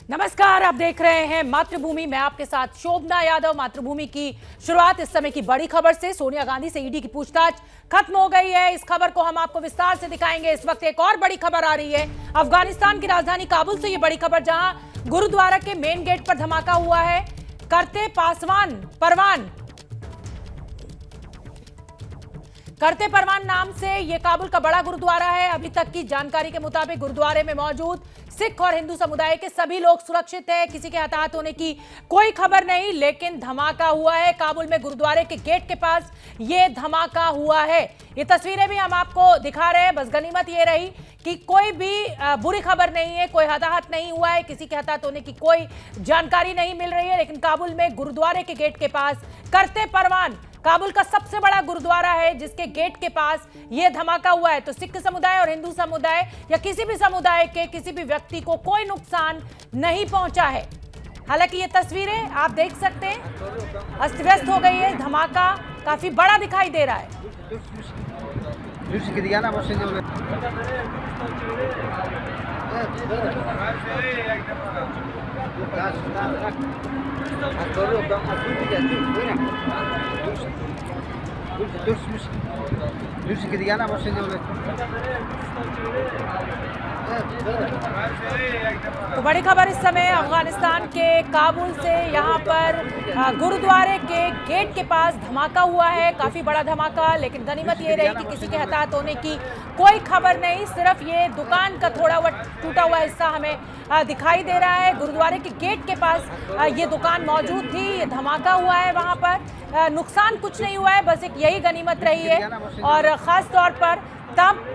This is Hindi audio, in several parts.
नमस्कार, आप देख रहे हैं मातृभूमि। मैं आपके साथ शोभना यादव। मातृभूमि की शुरुआत इस समय की बड़ी खबर से। सोनिया गांधी से ईडी की पूछताछ खत्म हो गई है। इस खबर को हम आपको विस्तार से दिखाएंगे। इस वक्त एक और बड़ी खबर आ रही है अफगानिस्तान की राजधानी काबुल से। ये बड़ी खबर जहां गुरुद्वारा के मेन गेट पर धमाका हुआ है। करते परवान नाम से ये काबुल का बड़ा गुरुद्वारा है। अभी तक की जानकारी के मुताबिक गुरुद्वारे में मौजूद सिख और हिंदू समुदाय के सभी लोग सुरक्षित हैं। किसी के हताहत होने की कोई खबर नहीं, लेकिन धमाका हुआ है काबुल में। गुरुद्वारे के गेट के पास ये धमाका हुआ है। ये तस्वीरें भी हम आपको दिखा रहे हैं। बस गनीमत ये रही कि कोई भी बुरी खबर नहीं है, कोई हताहत नहीं हुआ है, किसी के हताहत होने की कोई जानकारी नहीं मिल रही है। लेकिन काबुल में गुरुद्वारे के गेट के पास करते परवान, काबुल का सबसे बड़ा गुरुद्वारा है जिसके गेट के पास यह धमाका हुआ है। तो सिख समुदाय और हिंदू समुदाय या किसी भी समुदाय के किसी भी व्यक्ति को कोई नुकसान नहीं पहुंचा है। हालांकि ये तस्वीरें आप देख सकते हैं, अस्त व्यस्त हो गई है। धमाका काफी बड़ा दिखाई दे रहा है। तो बड़ी खबर इस समय अफगानिस्तान के काबुल से। यहाँ पर गुरुद्वारे के गेट के पास धमाका हुआ है, काफी बड़ा धमाका। लेकिन गनीमत ये रही कि किसी के हताहत होने की कोई खबर नहीं। सिर्फ ये दुकान का थोड़ा टूटा हुआ हिस्सा हमें दिखाई दे रहा है। गुरुद्वारे के गेट के पास ये दुकान मौजूद थी, ये धमाका हुआ है। वहाँ पर नुकसान कुछ नहीं हुआ है, बस एक यही गनीमत रही है। और ख़ास तौर पर तब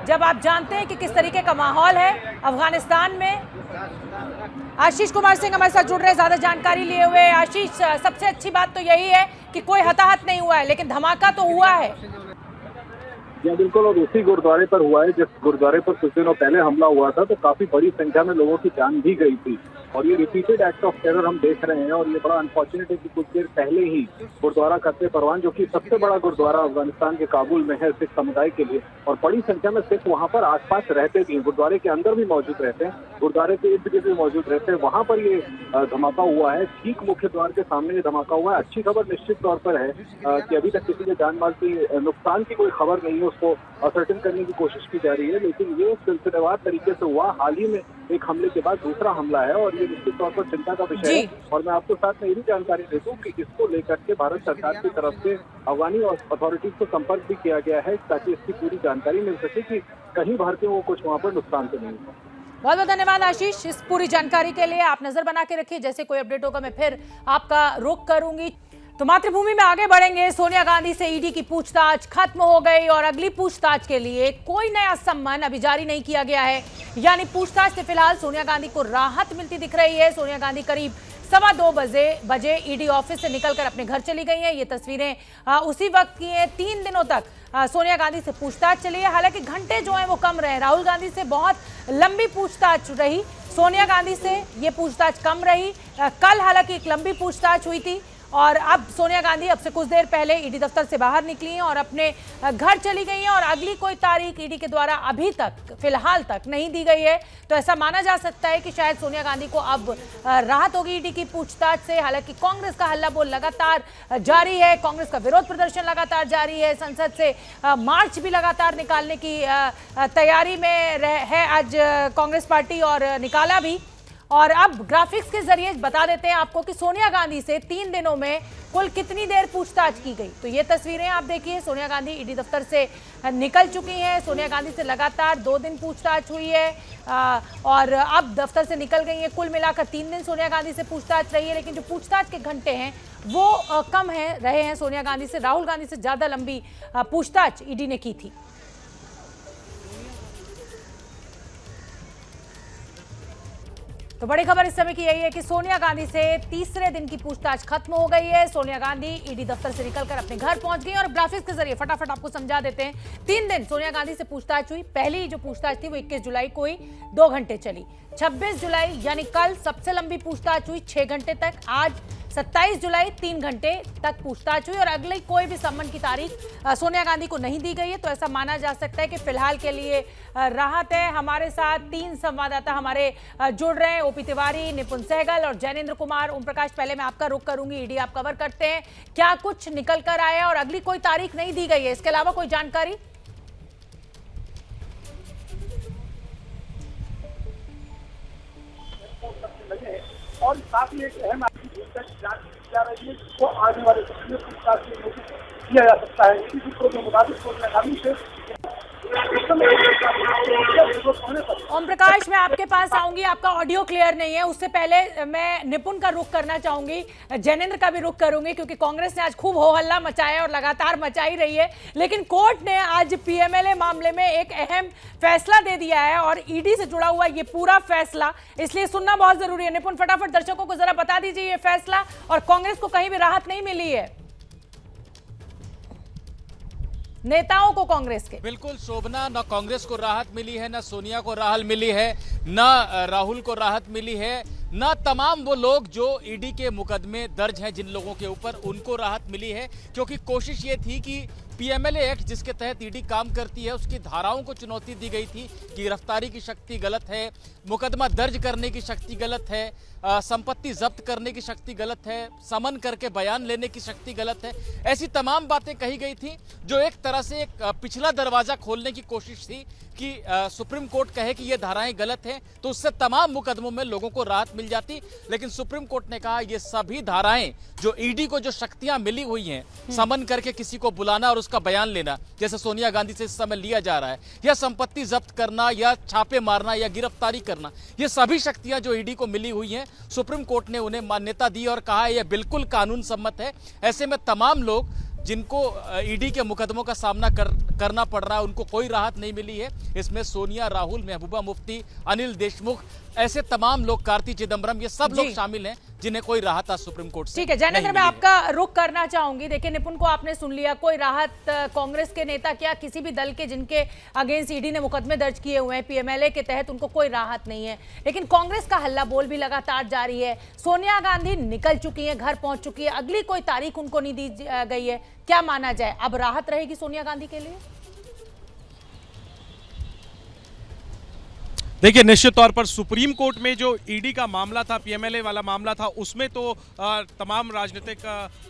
जब आप जानते हैं कि किस तरीके का माहौल है अफगानिस्तान में। आशीष कुमार सिंह हमारे साथ जुड़ रहे हैं ज्यादा जानकारी लिए हुए। आशीष, सबसे अच्छी बात तो यही है कि कोई हताहत नहीं हुआ है, लेकिन धमाका तो हुआ है। जी बिल्कुल, और उसी गुरुद्वारे पर हुआ है जिस गुरुद्वारे पर कुछ दिनों पहले हमला हुआ था। तो काफी बड़ी संख्या में लोगों की जान भी गई थी और ये रिपीटेड एक्ट ऑफ टेरर हम देख रहे हैं। और ये बड़ा अनफॉर्चुनेट है कि कुछ देर पहले ही गुरुद्वारा करते परवान, जो कि सबसे बड़ा गुरुद्वारा अफगानिस्तान के काबुल में है सिख समुदाय के लिए, और बड़ी संख्या में सिख वहाँ पर आसपास रहते भी, गुरुद्वारे के अंदर भी मौजूद रहते हैं, गुरुद्वारे के इर्द गिर्द भी मौजूद रहते हैं। वहाँ पर ये धमाका हुआ है, ठीक मुख्य द्वार के सामने ये धमाका हुआ है। अच्छी खबर निश्चित तौर पर है कि अभी तक किसी के जान माल के नुकसान की कोई खबर नहीं है, उसको असर्टेन करने की कोशिश की जा रही है। लेकिन ये सिलसिलेवार तरीके से हुआ, हाल ही में एक हमले के बाद दूसरा हमला है और ये निश्चित तौर पर चिंता का विषय है। और मैं आपको साथ में ये भी जानकारी दे दूं कि इसको लेकर के भारत सरकार की तरफ से अफगानी अथॉरिटीज को संपर्क भी किया गया है ताकि इसकी पूरी जानकारी मिल सके कि कहीं भारतीयों को कुछ वहाँ पर नुकसान तो नहीं हुआ। बहुत बहुत धन्यवाद आशीष इस पूरी जानकारी के लिए। आप नजर बना के रखिए, जैसे कोई अपडेट होगा मैं फिर आपका रुख करूंगी। तो मातृभूमि में आगे बढ़ेंगे। सोनिया गांधी से ईडी की पूछताछ खत्म हो गई और अगली पूछताछ के लिए कोई नया सम्मन अभी जारी नहीं किया गया है। यानी पूछताछ से फिलहाल सोनिया गांधी को राहत मिलती दिख रही है। सोनिया गांधी करीब 2:15 बजे ईडी ऑफिस से निकलकर अपने घर चली गई हैं। ये तस्वीरें उसी वक्त की हैं। 3 दिनों तक सोनिया गांधी से पूछताछ चली है। हालांकि घंटे जो है वो कम रहे। राहुल गांधी से बहुत लंबी पूछताछ रही, सोनिया गांधी से ये पूछताछ कम रही। कल हालांकि एक लंबी पूछताछ हुई थी और अब सोनिया गांधी अब से कुछ देर पहले ईडी दफ्तर से बाहर निकली हैं और अपने घर चली गई हैं। और अगली कोई तारीख ईडी के द्वारा अभी तक फिलहाल तक नहीं दी गई है। तो ऐसा माना जा सकता है कि शायद सोनिया गांधी को अब राहत होगी ईडी की पूछताछ से। हालांकि कांग्रेस का हल्ला बोल लगातार जारी है, कांग्रेस का विरोध प्रदर्शन लगातार जारी है, संसद से मार्च भी लगातार निकालने की तैयारी में है आज कांग्रेस पार्टी और निकाला भी। और अब ग्राफिक्स के जरिए बता देते हैं आपको कि सोनिया गांधी से 3 दिनों में कुल कितनी देर पूछताछ की गई। तो ये तस्वीरें आप देखिए, सोनिया गांधी ईडी दफ्तर से निकल चुकी हैं। सोनिया गांधी से लगातार 2 दिन पूछताछ हुई है और अब दफ्तर से निकल गई है। कुल मिलाकर 3 दिन सोनिया गांधी से पूछताछ रही है। लेकिन जो पूछताछ के घंटे हैं वो कम रहे हैं सोनिया गांधी से। राहुल गांधी से ज़्यादा लंबी पूछताछ ईडी ने की थी। तो बड़ी खबर इस समय की यही है कि सोनिया गांधी से तीसरे दिन की पूछताछ खत्म हो गई है। सोनिया गांधी ईडी दफ्तर से निकलकर अपने घर पहुंच गई और ग्राफिक्स के जरिए फटाफट आपको समझा देते हैं। 3 दिन सोनिया गांधी से पूछताछ हुई। पहली जो पूछताछ थी वो 21 जुलाई को हुई, 2 घंटे चली। 26 जुलाई यानी कल सबसे लंबी पूछताछ हुई, 6 घंटे तक। आज 27 जुलाई 3 घंटे तक पूछताछ हुई और अगली कोई भी सम्मन की तारीख सोनिया गांधी को नहीं दी गई है। तो ऐसा माना जा सकता है कि फिलहाल के लिए राहत है। हमारे साथ 3 संवाददाता हमारे जुड़ रहे हैं, ओपी तिवारी, निपुण सहगल और जैनेन्द्र कुमार। ओम प्रकाश, पहले मैं आपका रुख करूंगी, ईडी आप कवर करते हैं, क्या कुछ निकल कर आया और अगली कोई तारीख नहीं दी गई है, इसके अलावा कोई जानकारी? और साथ ही एक अहम जांच की जा रही है, तो आने वाले समय में पूछताछ के नोटिस किया जा सकता है। इसी सूत्रों के मुताबिक सोनिया गांधी से ओम प्रकाश, मैं आपके पास आऊंगी, आपका ऑडियो क्लियर नहीं है। उससे पहले मैं निपुण का रुख करना चाहूंगी, जैनेन्द्र का भी रुख करूंगी, क्योंकि कांग्रेस ने आज खूब हो हल्ला मचाया और लगातार मचाई रही है, लेकिन कोर्ट ने आज पीएमएलए मामले में एक अहम फैसला दे दिया है और ईडी से जुड़ा हुआ ये पूरा फैसला, इसलिए सुनना बहुत जरूरी है। निपुण, फटाफट दर्शकों को जरा बता दीजिए ये फैसला, और कांग्रेस को कहीं भी राहत नहीं मिली है, नेताओं को कांग्रेस के। बिल्कुल शोभना, न कांग्रेस को राहत मिली है, न सोनिया को राहत मिली है, न राहुल को राहत मिली है, न तमाम वो लोग जो ईडी के मुकदमे दर्ज हैं जिन लोगों के ऊपर, उनको राहत मिली है। क्योंकि कोशिश ये थी कि पीएमएलए एक्ट जिसके तहत ईडी काम करती है उसकी धाराओं को चुनौती दी गई थी। गिरफ्तारी की शक्ति गलत है, मुकदमा दर्ज करने की शक्ति गलत है, संपत्ति जब्त करने की शक्ति गलत है, समन करके बयान लेने की शक्ति गलत है। ऐसी तमाम बातें कही गई थी जो एक तरह से एक पिछला दरवाजा खोलने की कोशिश थी कि सुप्रीम कोर्ट कहे कि ये धाराएं गलत हैं तो उससे तमाम मुकदमों में लोगों को राहत मिल जाती। लेकिन सुप्रीम कोर्ट ने कहा ये सभी धाराएं जो ईडी को जो शक्तियां मिली हुई हैं, समन करके किसी को बुलाना और उसका बयान लेना, जैसे सोनिया गांधी से इस समय लिया जा रहा है, या संपत्ति जब्त करना, या छापे मारना, या गिरफ्तारी करना, ये सभी शक्तियां जो ईडी को मिली हुई हैं, सुप्रीम कोर्ट ने उन्हें मान्यता दी और कहा यह बिल्कुल कानून सम्मत है। ऐसे में तमाम लोग जिनको ईडी के मुकदमों का सामना करना पड़ रहा है उनको कोई राहत नहीं मिली है। इसमें सोनिया, राहुल, महबूबा मुफ्ती, अनिल देशमुख, ऐसे तमाम लोग, कार्ति चिदम्बरम, ये सब लोग शामिल हैं जिन्हें कोई राहत आज सुप्रीम कोर्ट से। ठीक है जैनेन्द्र, मैं आपका रुख करना चाहूंगी। देखिए निपुण को आपने सुन लिया, कोई राहत कांग्रेस के नेता क्या किसी भी दल के जिनके अगेंस्ट ईडी ने मुकदमे दर्ज किए हुए हैं पीएमएलए के तहत, उनको कोई राहत नहीं है। लेकिन कांग्रेस का हल्ला बोल भी लगातार जारी है। सोनिया गांधी निकल चुकी है, घर पहुंच चुकी है, अगली कोई तारीख उनको नहीं दी गई है। क्या माना जाए, अब राहत रहेगी सोनिया गांधी के लिए? देखिए निश्चित तौर पर सुप्रीम कोर्ट में जो ईडी का मामला था, पीएमएलए वाला मामला था, उसमें तो तमाम राजनीतिक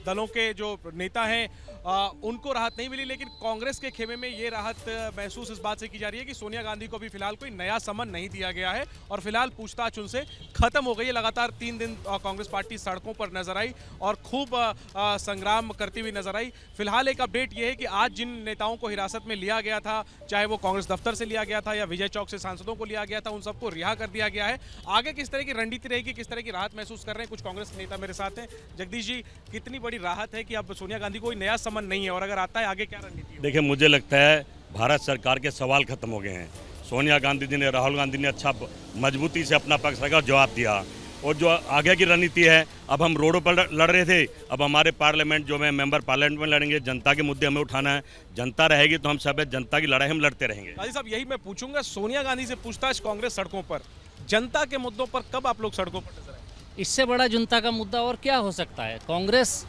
दलों के जो नेता हैं उनको राहत नहीं मिली। लेकिन कांग्रेस के खेमे में ये राहत महसूस इस बात से की जा रही है कि सोनिया गांधी को भी फिलहाल कोई नया समन नहीं दिया गया है और फिलहाल पूछताछ उनसे खत्म हो गई है। लगातार 3 दिन कांग्रेस पार्टी सड़कों पर नजर आई और खूब संग्राम करती हुई नजर आई। फिलहाल एक अपडेट ये है कि आज जिन नेताओं को हिरासत में लिया गया था, चाहे वो कांग्रेस दफ्तर से लिया गया था या विजय चौक से सांसदों को लिया गया था, उन सबको रिहा कर दिया गया है। आगे किस तरह की रणनीति रहेगी, किस तरह की राहत महसूस कर रहे हैं कुछ कांग्रेस नेता मेरे साथ हैं। जगदीश जी, कितनी बड़ी राहत है कि अब सोनिया गांधी को कोई नया समन नहीं है, और अगर आता है आगे क्या रणनीति? देखिए मुझे लगता है भारत सरकार के सवाल खत्म हो गए हैं। सोनिया गांधी जी ने, राहुल गांधी ने अच्छा मजबूती से अपना पक्ष रखा और जवाब दिया। और जो आगे की रणनीति है, अब हम रोडों पर लड़ रहे थे, अब हमारे पार्लियामेंट जो मेंबर पार्लियामेंट में लड़ेंगे। जनता के मुद्दे हमें उठाना है, जनता रहेगी तो हम सब जनता की लड़ाई हम लड़ते रहेंगे। गांधी साहब, यही मैं पूछूंगा, सोनिया गांधी से पूछताछ, कांग्रेस सड़कों पर, जनता के मुद्दों पर कब आप लोग सड़कों पर नजर आएंगे? इससे बड़ा जनता का मुद्दा और क्या हो सकता है? कांग्रेस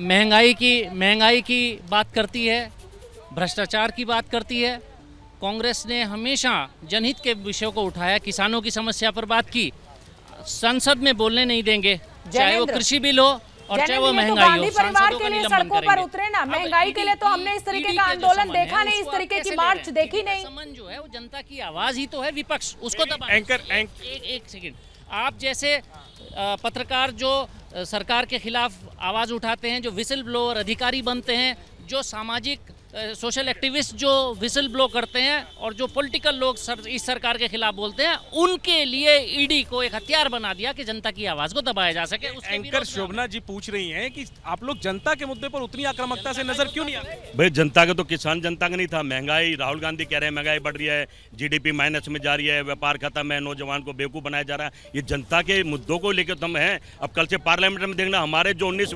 महंगाई की बात करती है, भ्रष्टाचार की बात करती है। कांग्रेस ने हमेशा जनहित के विषयों को उठाया, किसानों की समस्या पर बात की, संसद में बोलने नहीं देंगे, चाहे वो कृषि बिल हो और चाहे वो महंगाई हो। गांधी परिवार के लिए सड़कों पर उतरे ना, महंगाई के लिए तो हमने इस तरीके का आंदोलन देखा नहीं, इस तरीके की मार्च देखी नहीं। समन जो है वो जनता की आवाज ही तो है, विपक्ष उसको दबा। एक सेकंड, आप जैसे पत्रकार जो सरकार के खिलाफ आवाज उठाते हैं, जो विसिल ब्लोअर अधिकारी बनते हैं, जो सामाजिक सोशल एक्टिविस्ट जो विसिल ब्लो करते हैं, और जो पॉलिटिकल लोग इस सरकार के खिलाफ बोलते हैं, उनके लिए ईडी को एक हथियार बना दिया कि जनता की आवाज को दबाया जा सके। एंकर शोभना जी पूछ रही हैं कि आप लोग जनता के मुद्दे पर उतनी आक्रामकता से नजर क्यों नहीं आ रही? भाई जनता का तो किसान जनता का नहीं था। महंगाई, राहुल गांधी कह रहे हैं महंगाई बढ़ रही है, जीडीपी माइनस में जा रही है, व्यापार खत्म है, नौजवान को बेवकूफ बनाया जा रहा है। ये जनता के मुद्दों को लेकर हम हैं। अब कल से पार्लियामेंट में देखना, हमारे जो 19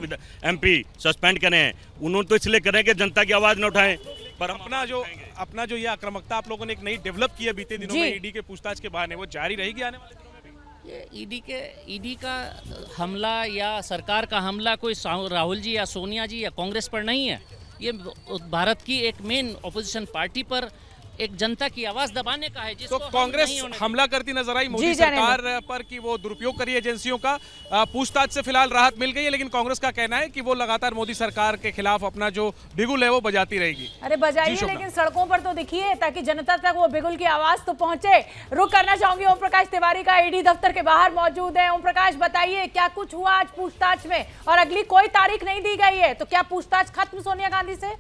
MP सस्पेंड करे हैं, उन्होंने तो इसलिए करें कि जनता की आवाज न उठाएं। पर अपना जो ये आक्रामकता आप लोगों ने एक नई डेवलप की है बीते दिनों में ईडी के पूछताछ के बहाने, वो जारी रहेगी आने वाले दिनों में भी? ये ईडी का हमला या सरकार का हमला कोई राहुल जी या सोनिया जी या कांग्रेस पर नहीं है। ये भारत की एक मेन ऑपोजिशन पार्टी पर एक जनता की आवाज दबाने का है, जिसको तो हम कांग्रेस नहीं होने हमला करती नजर आई मोदी जी, सरकार पर कि वो दुरुपयोग करी एजेंसियों का। पूछताछ से फिलहाल राहत मिल गई है, लेकिन कांग्रेस का कहना है कि वो लगातार मोदी सरकार के खिलाफ अपना जो बिगुल है वो बजाती रहेगी। अरे बजाइए, जी, शोभना। लेकिन सड़कों पर तो दिखिए ताकि जनता तक वो बिगुल की आवाज तो पहुंचे। रुक करना चाहूंगी ओम प्रकाश तिवारी का, ईडी दफ्तर के बाहर मौजूद है। ओम प्रकाश, बताइए क्या कुछ हुआ आज पूछताछ में, और अगली कोई तारीख नहीं दी गई है, तो क्या पूछताछ खत्म सोनिया गांधी से?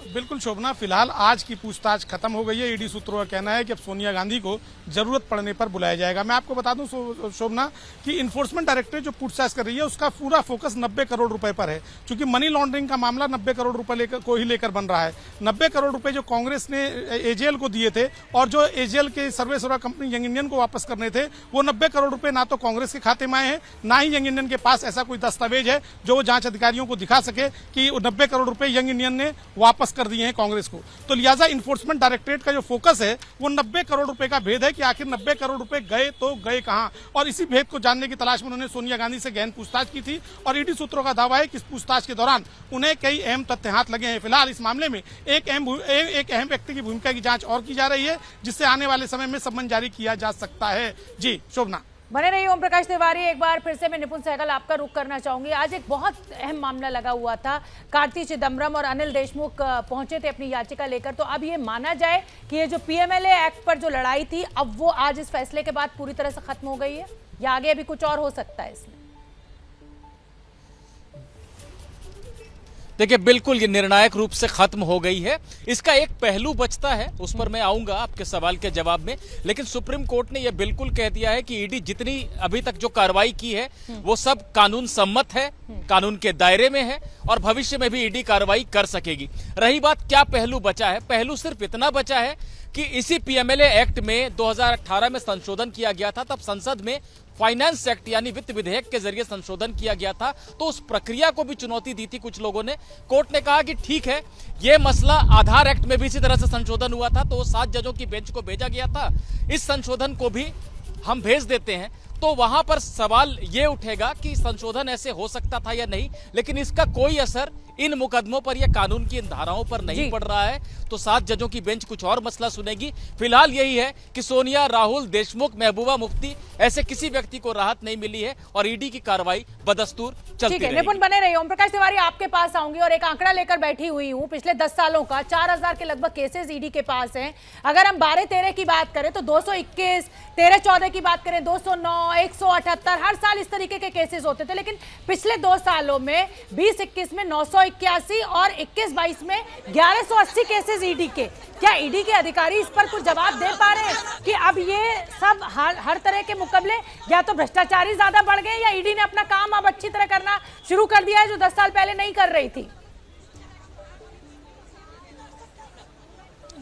बिल्कुल शोभना, फिलहाल आज की पूछताछ खत्म हो गई है। ईडी सूत्रों का कहना है कि अब सोनिया गांधी को जरूरत पड़ने पर बुलाया जाएगा। मैं आपको बता दूं शोभना कि इन्फोर्समेंट डायरेक्टरेट जो पूछताछ कर रही है उसका पूरा फोकस 90 करोड़ रुपए पर है, क्योंकि मनी लॉन्ड्रिंग का मामला 90 करोड़ रुपए को ही लेकर बन रहा है। 90 करोड़ रुपए जो कांग्रेस ने एजेएल को दिए थे और जो एजेएल के सर्वेसर्वा कंपनी यंग इंडियन को वापस करने थे, वो 90 करोड़ रुपए ना तो कांग्रेस के खाते में आए हैं, ना ही यंग इंडियन के पास ऐसा कोई दस्तावेज है जो वो जांच अधिकारियों को दिखा सके कि 90 करोड़ रुपए यंग इंडियन ने वापस कर दिए हैं कांग्रेस को। तो लिहाजा इन्फोर्समेंट डायरेक्टरेट का जो फोकस है वो 90 करोड़ रुपए का भेद है कि आखिर 90 करोड़ रुपए गए तो गए कहां, और इसी भेद को जानने की तलाश में उन्होंने सोनिया गांधी से गहन पूछताछ की थी। और ईडी सूत्रों का दावा है कि इस पूछताछ के दौरान उन्हें कई अहम तथ्य हाथ लगे हैं। फिलहाल इस मामले में एक अहम व्यक्ति की भूमिका की जांच और की जा रही है, जिससे आने वाले समय में सम्मन जारी किया जा सकता है। जी शोभना। बने रहिए ओम प्रकाश तिवारी। एक बार फिर से मैं निपुण सहगल आपका रुख करना चाहूंगी। आज एक बहुत अहम मामला लगा हुआ था, कार्ति चिदम्बरम और अनिल देशमुख पहुंचे थे अपनी याचिका लेकर। तो अब ये माना जाए कि ये जो पीएमएलए एक्ट पर जो लड़ाई थी, अब वो आज इस फैसले के बाद पूरी तरह से खत्म हो गई है, या आगे अभी कुछ और हो सकता है इसमें? देखिए, बिल्कुल ये निर्णायक रूप से खत्म हो गई है। इसका एक पहलू बचता है, उस पर मैं आऊंगा आपके सवाल के जवाब में, लेकिन सुप्रीम कोर्ट ने यह बिल्कुल कह दिया है कि ईडी जितनी अभी तक जो कार्रवाई की है वो सब कानून सम्मत है, कानून के दायरे में है, और भविष्य में भी ईडी कार्रवाई कर सकेगी। रही बात क्या पहलू बचा है, पहलू सिर्फ इतना बचा है कि इसी पीएमएलए एक्ट में 2018 में संशोधन किया गया था। तब संसद में फाइनेंस एक्ट यानी वित्त विधेयक के जरिए संशोधन किया गया था, तो उस प्रक्रिया को भी चुनौती दी थी कुछ लोगों ने। कोर्ट ने कहा कि ठीक है, यह मसला आधार एक्ट में भी इसी तरह से संशोधन हुआ था, तो 7 जजों की बेंच को भेजा गया था, इस संशोधन को भी हम भेज देते हैं। तो वहां पर सवाल ये उठेगा कि संशोधन ऐसे हो सकता था या नहीं, लेकिन इसका कोई असर इन मुकदमों पर या कानून की इन धाराओं पर नहीं पड़ रहा है। तो 7 जजों की बेंच कुछ और मसला सुनेगी। फिलहाल यही है कि सोनिया, राहुल, देशमुख, महबूबा मुफ्ती, ऐसे किसी व्यक्ति को राहत नहीं मिली है और ईडी की कार्रवाई बदस्तूर चलती रहेगी। निपुण बने रहिए। ओम प्रकाश तिवारी, आपके पास आऊंगी और एक आंकड़ा लेकर बैठी हुई हूं। पिछले 10 सालों का 4000 के लगभग केसेस ईडी के पास हैं। अगर हम 12-13 की बात करें तो 221, 13-14 की बात करें 209, 178, हर साल इस तरीके के केसेस होते थे। लेकिन पिछले 2 सालों में 20-21 में 981 और 21-22 में 1180 केसेस ईडी के। क्या ईडी के अधिकारी इस पर कुछ जवाब दे पा रहे हैं कि अब ये सब हर तरह के मुकाबले या तो भ्रष्टाचारी ज्यादा बढ़ गए, या ईडी ने अपना काम अब अच्छी तरह करना शुरू कर दिया है जो 10 साल पहले नहीं कर रही थी?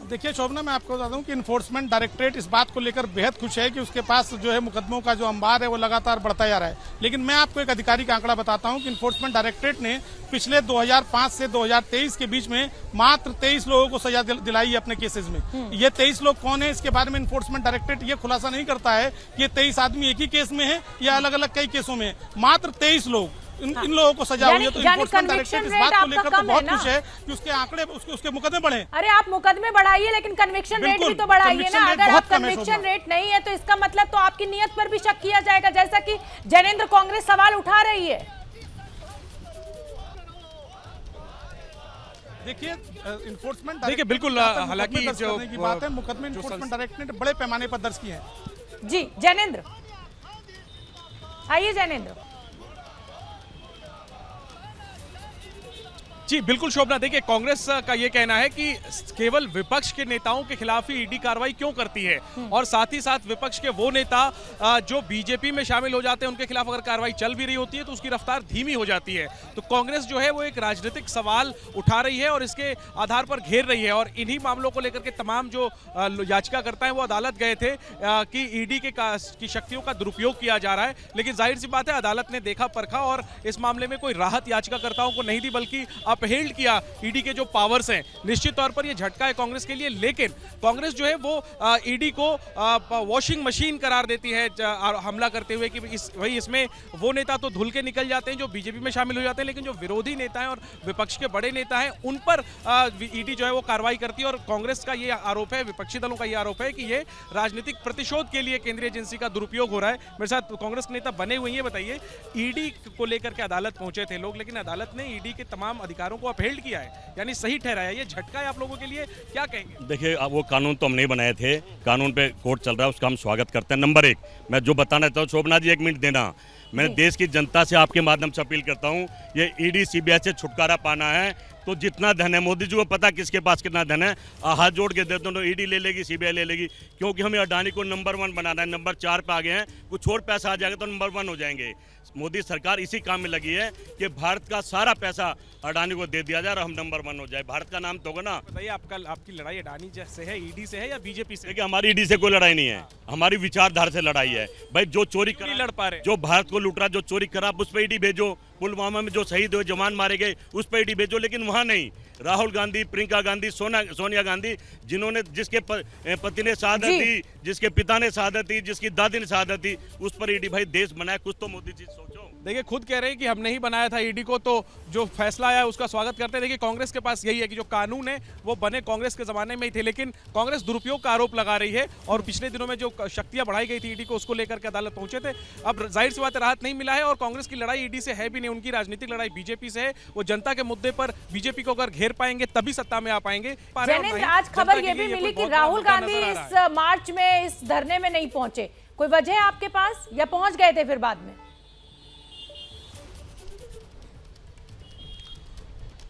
देखिए शोभना, मैं आपको बता दूं कि इन्फोर्समेंट डायरेक्टरेट इस बात को लेकर बेहद खुश है कि उसके पास जो है मुकदमों का जो अंबार है वो लगातार बढ़ता जा रहा है। लेकिन मैं आपको एक आधिकारिक आंकड़ा बताता हूं कि इन्फोर्समेंट डायरेक्टरेट ने पिछले 2005 से 2023 के बीच में मात्र 23 लोगों को सजा दिलाई है अपने केसेस में। ये 23 लोग कौन है, इसके बारे में इन्फोर्समेंट डायरेक्टरेट ये खुलासा नहीं करता है कि ये 23 आदमी एक ही केस में है या अलग अलग कई केसों में। मात्र 23 लोग इन लोगों को सजा हुई है। तो इन्फोर्समेंट डायरेक्टरेट इस बात को लेकर तो बहुत खुश है कि उसके आंकड़े उसके मुकदमे बढ़े। अरे आप मुकदमे बढ़ाइए, लेकिन कन्विक्शन रेट भी तो बढ़ाइए ना। अगर आप कन्विक्शन रेट नहीं है तो इसका मतलब तो आपकी नियत पर भी शक किया जाएगा, जैसा कि जैनेंद्र कांग्रेस सवाल उठा रही है। देखिए इन्फोर्समेंट देखिए बिल्कुल, हालांकि जो की बात है, मुकदमे इन्फोर्समेंट डायरेक्टरेट ने बड़े पैमाने पर दर्ज किए हैं। जी जैनेंद्र, आइए जैनेंद्र। जी बिल्कुल शोभना, देखिए कांग्रेस का ये कहना है कि केवल विपक्ष के नेताओं के खिलाफ ही ईडी कार्रवाई क्यों करती है, और साथ ही साथ विपक्ष के वो नेता जो बीजेपी में शामिल हो जाते हैं उनके खिलाफ अगर कार्रवाई चल भी रही होती है तो उसकी रफ्तार धीमी हो जाती है। तो कांग्रेस जो है वो एक राजनीतिक सवाल उठा रही है और इसके आधार पर घेर रही है, और इन्हीं मामलों को लेकर के तमाम जो याचिकाकर्ता हैं वो अदालत गए थे कि ईडी की शक्तियों का दुरुपयोग किया जा रहा है। लेकिन जाहिर सी बात है, अदालत ने देखा परखा और इस मामले में कोई राहत याचिकाकर्ताओं को नहीं दी, बल्कि अब अपहेल्ड किया ईडी के जो पावर्स हैं। निश्चित तौर पर ये झटका है कांग्रेस के लिए, लेकिन कांग्रेस जो है वो ईडी को वॉशिंग मशीन करार देती है हमला करते हुए कि भाई इसमें वो नेता तो धुल के निकल जाते हैं जो बीजेपी में शामिल हो जाते हैं, लेकिन जो विरोधी नेता हैं और विपक्ष के बड़े नेता हैं उन पर ईडी जो है वो कार्रवाई करती है। और कांग्रेस का ये आरोप है, विपक्षी दलों का ये आरोप है कि ये राजनीतिक प्रतिशोध के लिए केंद्रीय एजेंसी का दुरुपयोग हो रहा है। मेरे साथ कांग्रेस के नेता बने हुए हैं। बताइए, ईडी को लेकर के अदालत पहुंचे थे लोग, लेकिन अदालत ने ईडी के तमाम अधिकारों को अपहेल्ड किया है, यानी सही ठहराया। ये झटका है आप लोगों के लिए, क्या कहेंगे? देखिए, अब वो कानून तो हम नहीं बनाए थे, कानून पे कोर्ट चल रहा है, उसका हम स्वागत करते हैं। नंबर 1, मैं जो बताना चाहता हूँ, शोभना जी 1 मिनट देना, मैं देश की जनता से आपके माध्यम से अपील करता हूँ, ये ईडी सीबीआई से छुटकारा पाना है तो जितना धन है, मोदी जी को पता किसके पास कितना धन है, हाथ जोड़ के देते हैं, ईडी ले लेगी, सीबीआई ले लेगी, क्योंकि हमें अडानी को नंबर 1 बनाना है। नंबर 4 पे आ गए हैं, कुछ और पैसा आ जाएगा तो नंबर 1 हो जाएंगे। मोदी सरकार इसी काम में लगी है कि भारत का सारा पैसा अडानी को दे दिया जाए और हम नंबर 1 हो जाए। भारत का नाम तो होगा ना। बताइए, आपकी लड़ाई अडानी से है, ईडी से है या बीजेपी से? देखिए, हमारी ईडी से कोई लड़ाई नहीं है, हमारी विचारधारा से लड़ाई है। भाई जो चोरी नहीं लड़ पा रहे, जो भारत को लूट रहा, जो चोरी करा, उस पर ईडी भेजो। पुलवामा में जो शहीद हुए, जवान मारे गए, उस पर ईडी भेजो। लेकिन वहाँ नहीं, राहुल गांधी, प्रियंका गांधी, सोनिया गांधी, जिन्होंने जिसके पति ने शहादत दी, जिसके पिता ने शहादत दी, जिसकी दादी ने शहादत दी, उस पर ईडी। भाई देश बनाए, कुछ तो मोदी जी सोचो। देखिए, खुद कह रहे हैं कि हमने ही बनाया था ईडी को, तो जो फैसला आया उसका स्वागत करते हैं। देखिए, कांग्रेस के पास यही है कि जो कानून है वो बने कांग्रेस के जमाने में ही थे, लेकिन कांग्रेस दुरुपयोग का आरोप लगा रही है। और पिछले दिनों में जो शक्तियां बढ़ाई गई थी ईडी को, उसको लेकर के अदालत पहुंचे थे। अब जाहिर सी बात है, राहत नहीं मिला है। और कांग्रेस की लड़ाई ईडी से है भी नहीं, उनकी राजनीतिक लड़ाई बीजेपी से है। वो जनता के मुद्दे पर बीजेपी को अगर घेर पाएंगे तभी सत्ता में आ पाएंगे। आज खबर ये भी मिली कि राहुल गांधी इस मार्च में, इस धरने में नहीं पहुंचे, कोई वजह है आपके पास या पहुंच गए थे फिर बाद में?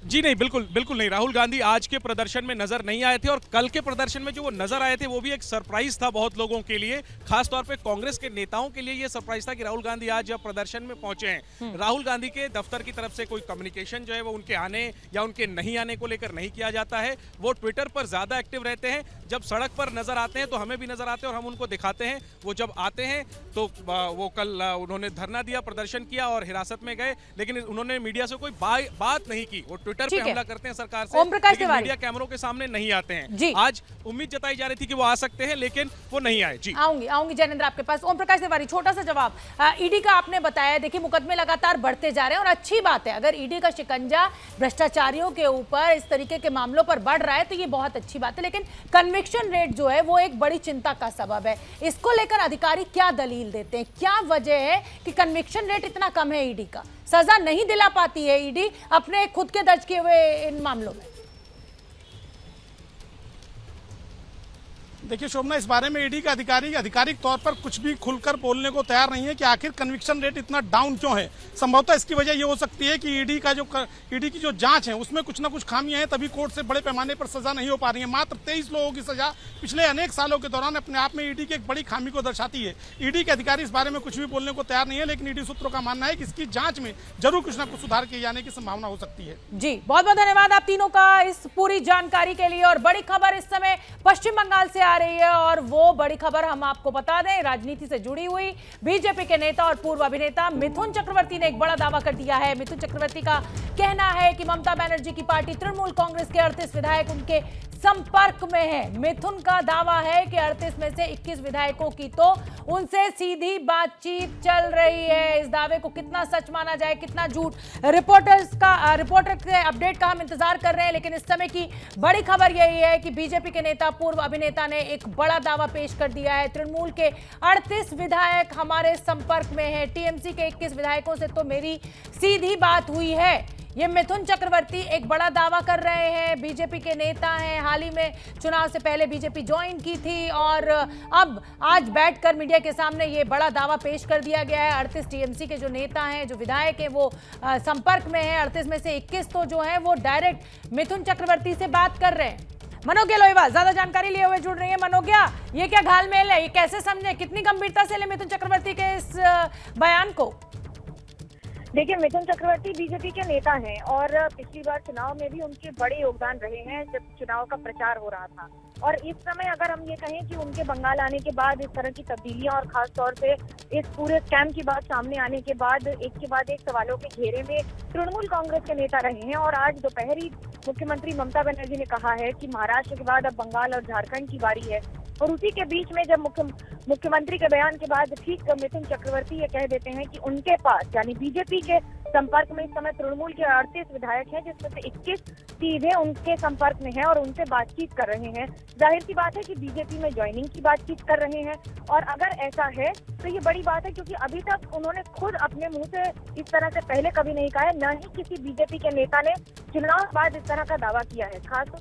जी नहीं, बिल्कुल नहीं। राहुल गांधी आज के प्रदर्शन में नजर नहीं आए थे, और कल के प्रदर्शन में जो वो नजर आए थे वो भी एक सरप्राइज था बहुत लोगों के लिए, खासतौर पे कांग्रेस के नेताओं के लिए ये सरप्राइज था कि राहुल गांधी आज प्रदर्शन में पहुंचे हैं। राहुल गांधी के दफ्तर की तरफ से कोई कम्युनिकेशन जो है वो उनके आने या उनके नहीं आने को लेकर नहीं किया जाता है। वो ट्विटर पर ज्यादा एक्टिव रहते हैं। जब सड़क पर नजर आते हैं तो हमें भी नजर आते हैं और हम उनको दिखाते हैं। वो जब आते हैं तो वो कल उन्होंने धरना दिया, प्रदर्शन किया और हिरासत में गए, लेकिन उन्होंने मीडिया से कोई बात नहीं की। वो ट्विटर पे हमला करते हैं सरकार से, लेकिन मीडिया कैमरों के सामने नहीं आते हैं। आज उम्मीद जताई जा रही थी कि वो आ सकते हैं, लेकिन वो नहीं आए। जी आऊंगी जयेंद्र आपके पास। ओम प्रकाश तिवारी, छोटा सा जवाब। ईडी का आपने बताया, देखिए मुकदमे लगातार बढ़ते जा रहे हैं और अच्छी बात है। अगर ईडी का शिकंजा भ्रष्टाचारियों के ऊपर, इस तरीके के मामलों पर बढ़ रहा है तो ये बहुत अच्छी बात है, लेकिन कन्विक्शन रेट जो है वो एक बड़ी चिंता का सबब है। इसको लेकर अधिकारी क्या दलील देते हैं, क्या वजह है कि कन्विक्शन रेट इतना कम है? ईडी का सजा नहीं दिला पाती है ईडी अपने खुद के दर्ज किए हुए इन मामलों में? देखिए शोभना, इस बारे में ईडी का अधिकारी आधिकारिक तौर पर कुछ भी खुलकर बोलने को तैयार नहीं है कि आखिर कन्विक्शन रेट इतना डाउन क्यों है। संभवतः इसकी वजह ये हो सकती है कि ईडी की जो जांच है उसमें कुछ ना कुछ खामियां हैं, तभी कोर्ट से बड़े पैमाने पर सजा नहीं हो पा रही है। मात्र 23 लोगों की सजा पिछले अनेक सालों के दौरान अपने आप में ईडी की एक बड़ी खामी को दर्शाती है। ईडी के अधिकारी इस बारे में कुछ भी बोलने को तैयार नहीं है, लेकिन ईडी सूत्रों का मानना है कि इसकी जांच में जरूर कुछ ना कुछ सुधार किए जाने की संभावना हो सकती है। जी, बहुत बहुत धन्यवाद आप तीनों का इस पूरी जानकारी के लिए। और बड़ी खबर इस समय पश्चिम बंगाल से आ रही है, और वो बड़ी खबर हम आपको बता दें, राजनीति से जुड़ी हुई। बीजेपी के नेता और पूर्व अभिनेता मिथुन चक्रवर्ती ने एक बड़ा दावा कर दिया है। मिथुन चक्रवर्ती का कहना है कि ममता बनर्जी की पार्टी तृणमूल कांग्रेस के 38 विधायक उनके संपर्क में है। मिथुन का दावा है कि 38 में से 21 विधायकों की तो उनसे सीधी बातचीत चल रही है। इस दावे को कितना सच माना जाए, कितना झूठ, रिपोर्टर के अपडेट का हम इंतजार कर रहे हैं। लेकिन इस समय की बड़ी खबर यही है कि बीजेपी के नेता, पूर्व अभिनेता ने एक बड़ा दावा पेश कर दिया है। तृणमूल के 38 विधायक हमारे संपर्क में हैं, टीएमसी के 21 विधायकों से तो मेरी सीधी बात हुई है। ये मिथुन चक्रवर्ती एक बड़ा दावा कर रहे हैं। बीजेपी के नेता हैं, हाल ही में चुनाव से पहले बीजेपी ज्वाइन की थी और अब आज बैठकर मीडिया के सामने ये बड़ा दावा पेश कर दिया गया है। 38 टीएमसी के जो नेता हैं, जो विधायक हैं, वो संपर्क में हैं। 38 में से 21 तो जो है वो डायरेक्ट मिथुन चक्रवर्ती से बात कर रहे हैं। मनोज्ञा लोहिवाल ज्यादा जानकारी लिए हुए जुड़ रही है। मनोज्ञा, ये क्या घालमेल है, ये कैसे समझे, कितनी गंभीरता से ले मिथुन चक्रवर्ती के इस बयान को? देखिए, मिथुन चक्रवर्ती बीजेपी के नेता हैं और पिछली बार चुनाव में भी उनके बड़े योगदान रहे हैं जब चुनाव का प्रचार हो रहा था। और इस समय अगर हम ये कहें कि उनके बंगाल आने के बाद इस तरह की तब्दीलियां और खास तौर पे इस पूरे स्कैम की बात सामने आने के बाद एक के बाद एक सवालों के घेरे में तृणमूल कांग्रेस के नेता रहे हैं और आज दोपहर ही मुख्यमंत्री ममता बनर्जी ने कहा है कि महाराष्ट्र के बाद अब बंगाल और झारखंड की बारी है। और उसी के बीच में जब मुख्यमंत्री के बयान के बाद ठीक मिथुन चक्रवर्ती ये कह देते हैं कि उनके पास यानी बीजेपी के संपर्क में इस समय तृणमूल के 38 विधायक हैं, जिसमें से 21 सीधे उनके संपर्क में हैं और उनसे बातचीत कर रहे हैं। जाहिर सी बात है कि बीजेपी में ज्वाइनिंग की बातचीत कर रहे हैं और अगर ऐसा है तो ये बड़ी बात है, क्योंकि अभी तक उन्होंने खुद अपने मुंह से इस तरह से पहले कभी नहीं कहा है, न ही किसी बीजेपी के नेता ने चुनाव बाद इस तरह का दावा किया है। खासतौर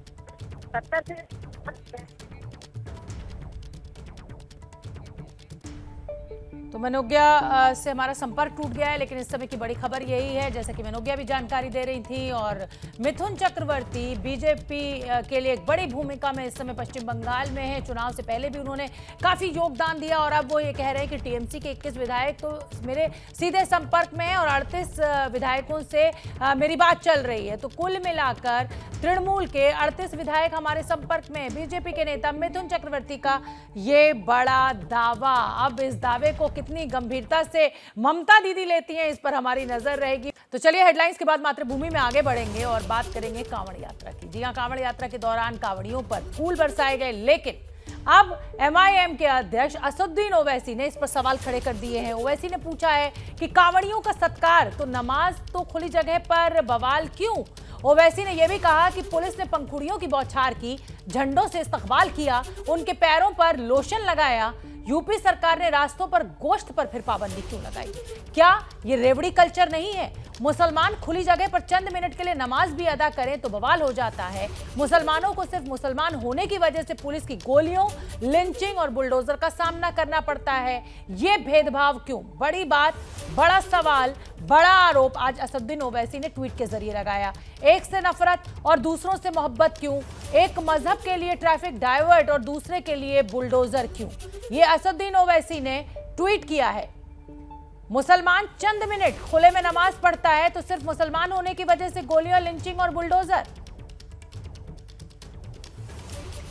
70 से तो मनोज्ञा से हमारा संपर्क टूट गया है, लेकिन इस समय की बड़ी खबर यही है, जैसे कि मनोज्ञा भी जानकारी दे रही थी, और मिथुन चक्रवर्ती बीजेपी के लिए एक बड़ी भूमिका में इस समय पश्चिम बंगाल में है। चुनाव से पहले भी उन्होंने काफ़ी योगदान दिया और अब वो ये कह रहे हैं कि टीएमसी के 21 विधायक तो मेरे सीधे संपर्क में हैं और 38 विधायकों से मेरी बात चल रही है। तो कुल मिलाकर तृणमूल के 38 विधायक हमारे संपर्क में। बीजेपी के नेता मिथुन चक्रवर्ती का ये बड़ा दावा। अब इस दावे को कितनी गंभीरता से ममता दीदी लेती हैं, इस पर हमारी नजर रहेगी। तो चलिए हेडलाइंस के बाद मातृभूमि में आगे बढ़ेंगे और बात करेंगे कांवड़ यात्रा की। जी हां, कांवड़ यात्रा के दौरान कांवड़ियों पर फूल बरसाए गए, लेकिन अब एमआईएम के अध्यक्ष असदुद्दीन ओवैसी ने इस पर सवाल खड़े कर दिए हैं। ओवैसी ने पूछा है कि कांवड़ियों का सत्कार तो नमाज तो खुली जगह पर, बवाल क्यों? ओवैसी ने यह भी कहा कि पुलिस ने पंखुड़ियों की बौछार की, झंडों से इस्तकबाल किया, उनके पैरों पर लोशन लगाया। यूपी सरकार ने रास्तों पर गोश्त पर फिर पाबंदी क्यों लगाई? क्या ये रेवड़ी कल्चर नहीं है? मुसलमान खुली जगह पर चंद मिनट के लिए नमाज भी अदा करें तो बवाल हो जाता है। मुसलमानों को सिर्फ मुसलमान होने की वजह से पुलिस की गोलियों, लिंचिंग और बुलडोजर का सामना करना पड़ता है। ये भेदभाव क्यों? बड़ी बात, बड़ा सवाल, बड़ा आरोप आज असदुद्दीन ओवैसी ने ट्वीट के जरिए लगाया। एक से नफरत और दूसरों से मोहब्बत क्यों? एक मजहब के लिए ट्रैफिक डाइवर्ट और दूसरे के लिए बुलडोजर क्यों? ये असदुद्दीन ओवैसी ने ट्वीट किया है। मुसलमान चंद मिनट खुले में नमाज पढ़ता है तो सिर्फ मुसलमान होने की वजह से गोलियां, लिंचिंग और बुलडोजर?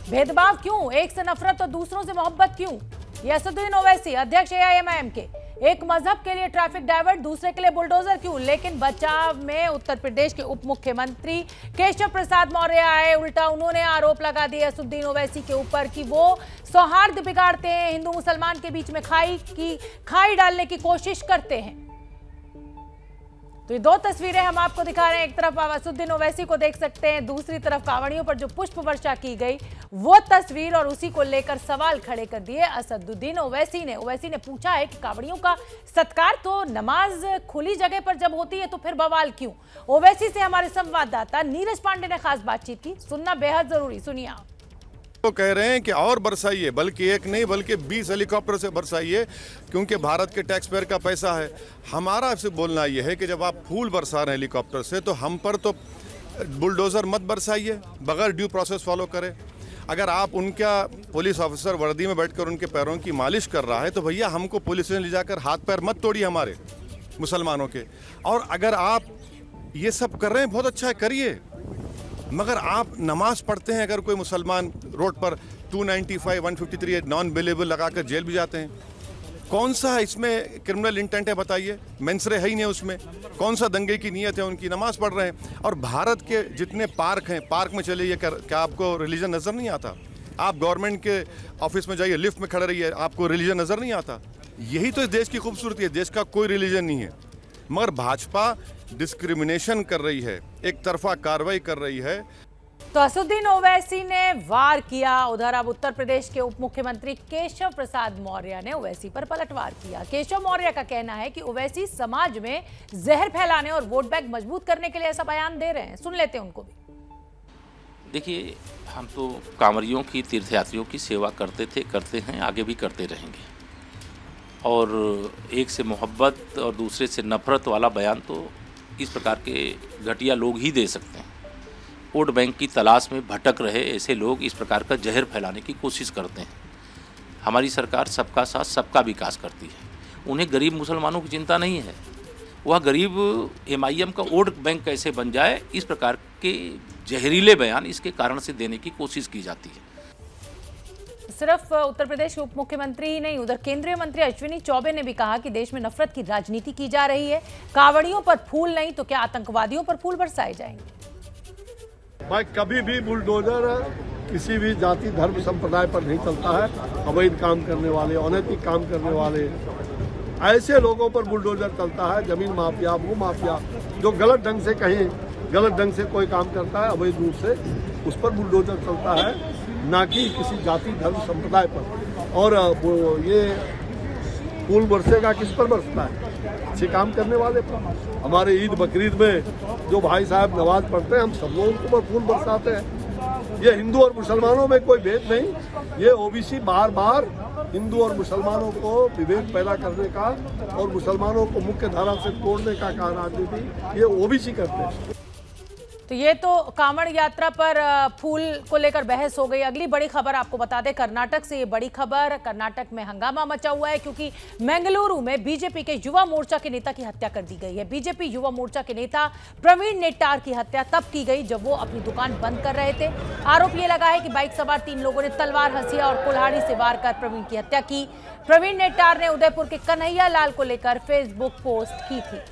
भेदभाव क्यों? एक से नफरत और दूसरों से मोहब्बत क्यों? ये असदुद्दीन ओवैसी, अध्यक्ष एआईएमआईएम के। एक मजहब के लिए ट्रैफिक डाइवर्ट, दूसरे के लिए बुलडोजर क्यों? लेकिन बचाव में उत्तर प्रदेश के उप मुख्यमंत्री केशव प्रसाद मौर्य आए। उल्टा उन्होंने आरोप लगा दिया असदुद्दीन ओवैसी के ऊपर कि वो सौहार्द बिगाड़ते हैं, हिंदू मुसलमान के बीच में खाई डालने की कोशिश करते हैं। तो ये दो तस्वीरें हम आपको दिखा रहे हैं। एक तरफ आप असदुद्दीन ओवैसी को देख सकते हैं, दूसरी तरफ कांवड़ियों पर जो पुष्प वर्षा की गई वो तस्वीर, और उसी को लेकर सवाल खड़े कर दिए असदुद्दीन ओवैसी ने। ओवैसी ने पूछा है कि कांवड़ियों का सत्कार तो नमाज खुली जगह पर जब होती है तो फिर बवाल क्यों? ओवैसी से हमारे संवाददाता नीरज पांडे ने खास बातचीत की, सुनना बेहद जरूरी। सुनिए आप। तो कह रहे हैं कि और बरसाइए, बल्कि एक नहीं बल्कि 20 हेलीकॉप्टर से बरसाइए, क्योंकि भारत के टैक्स पेयर का पैसा है। हमारा आपसे बोलना यह है कि जब आप फूल बरसा रहे हैं हेलीकॉप्टर से, तो हम पर तो बुलडोज़र मत बरसाइए बगैर ड्यू प्रोसेस फॉलो करें। अगर आप उनका पुलिस ऑफिसर वर्दी में बैठकर उनके पैरों की मालिश कर रहा है तो भैया हमको पुलिस ने ले जाकर हाथ पैर मत तोड़िए हमारे मुसलमानों के। और अगर आप ये सब कर रहे हैं बहुत अच्छा है, करिए, मगर आप नमाज पढ़ते हैं, अगर कोई मुसलमान रोड पर 295, 153 नॉन बिलेबल लगाकर जेल भी जाते हैं, कौन सा इसमें क्रिमिनल इंटेंट है बताइए? मेंसरे है ही नहीं उसमें। कौन सा दंगे की नीयत है उनकी? नमाज पढ़ रहे हैं। और भारत के जितने पार्क हैं, पार्क में चलिए, क्या आपको रिलीजन नज़र नहीं आता? आप गवर्नमेंट के ऑफिस में जाइए, लिफ्ट में खड़े रहिए, आपको रिलीजन नज़र नहीं आता? यही तो इस देश की खूबसूरती है, देश का कोई रिलीजन नहीं है। मगर भाजपा डिस्क्रिमिनेशन कर रही है, एक तरफा कार्रवाई कर रही है। तो असदुद्दीन ओवैसी ने वार किया। उधर अब उत्तर प्रदेश के उप मुख्यमंत्री केशव प्रसाद मौर्य ने ओवैसी पर पलटवार किया। केशव मौर्य का कहना है कि ओवैसी समाज में जहर फैलाने और वोट बैंक मजबूत करने के लिए ऐसा बयान दे रहे हैं। सुन लेते हैं उनको भी। देखिए, हम तो कांवरियों की, तीर्थयात्रियों की सेवा करते थे, करते हैं, आगे भी करते रहेंगे। और एक से मोहब्बत और दूसरे से नफरत वाला बयान तो इस प्रकार के घटिया लोग ही दे सकते हैं। वोट बैंक की तलाश में भटक रहे ऐसे लोग इस प्रकार का जहर फैलाने की कोशिश करते हैं। हमारी सरकार सबका साथ सबका विकास करती है, उन्हें गरीब मुसलमानों की चिंता नहीं है। वह गरीब एमआईएम का वोट बैंक कैसे बन जाए, इस प्रकार के जहरीले बयान इसके कारण से देने की कोशिश की जाती है। सिर्फ उत्तर प्रदेश के उप मुख्यमंत्री ही नहीं, उधर केंद्रीय मंत्री अश्विनी चौबे ने भी कहा कि देश में नफरत की राजनीति की जा रही है। कांवड़ियों पर फूल नहीं तो क्या आतंकवादियों पर फूल बरसाए जाएंगे। भाई कभी भी बुलडोजर किसी भी जाति धर्म संप्रदाय पर नहीं चलता है। अवैध काम करने वाले, अनैतिक काम करने वाले, ऐसे लोगों पर बुलडोजर चलता है। जमीन माफिया, भू माफिया, जो गलत ढंग से कहीं गलत ढंग से कोई काम करता है अवैध रूप से, उस पर बुलडोजर चलता है, ना कि किसी जाति धर्म संप्रदाय पर। और ये फूल बरसेगा किस पर बरसता है? अच्छे काम करने वाले पर। हमारे ईद बकरीद में जो भाई साहब नमाज पढ़ते हैं, हम सब लोगों के ऊपर फूल बरसाते हैं। ये हिंदू और मुसलमानों में कोई भेद नहीं। ये ओबीसी बार बार हिंदू और मुसलमानों को विभेद पैदा करने का और मुसलमानों को मुख्य धारा से तोड़ने का राजनीति ये ओबीसी करते हैं। तो ये तो कांवड़ यात्रा पर फूल को लेकर बहस हो गई। अगली बड़ी खबर आपको बता दें, कर्नाटक से ये बड़ी खबर। कर्नाटक में हंगामा मचा हुआ है क्योंकि बेंगलुरु में बीजेपी के युवा मोर्चा के नेता की हत्या कर दी गई है। बीजेपी युवा मोर्चा के नेता प्रवीण नेट्टार की हत्या तब की गई जब वो अपनी दुकान बंद कर रहे थे। आरोप ये लगा है कि बाइक सवार 3 लोगों ने तलवार, हंसिया और कुल्हाड़ी से वार कर प्रवीण की हत्या की। प्रवीण नेट्टार ने उदयपुर के कन्हैया लाल को लेकर फेसबुक पोस्ट की थी।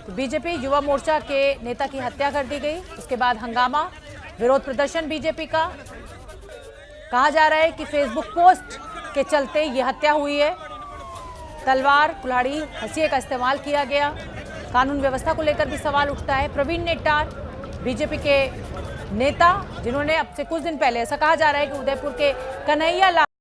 तो बीजेपी युवा मोर्चा के नेता की हत्या कर दी गई। उसके बाद हंगामा, विरोध प्रदर्शन बीजेपी का। कहा जा रहा है कि फेसबुक पोस्ट के चलते ये हत्या हुई है। तलवार, कुल्हाड़ी, हंसिए का इस्तेमाल किया गया। कानून व्यवस्था को लेकर भी सवाल उठता है। प्रवीण नेट्टार बीजेपी के नेता, जिन्होंने अब से कुछ दिन पहले, ऐसा कहा जा रहा है कि उदयपुर के कन्हैया लाल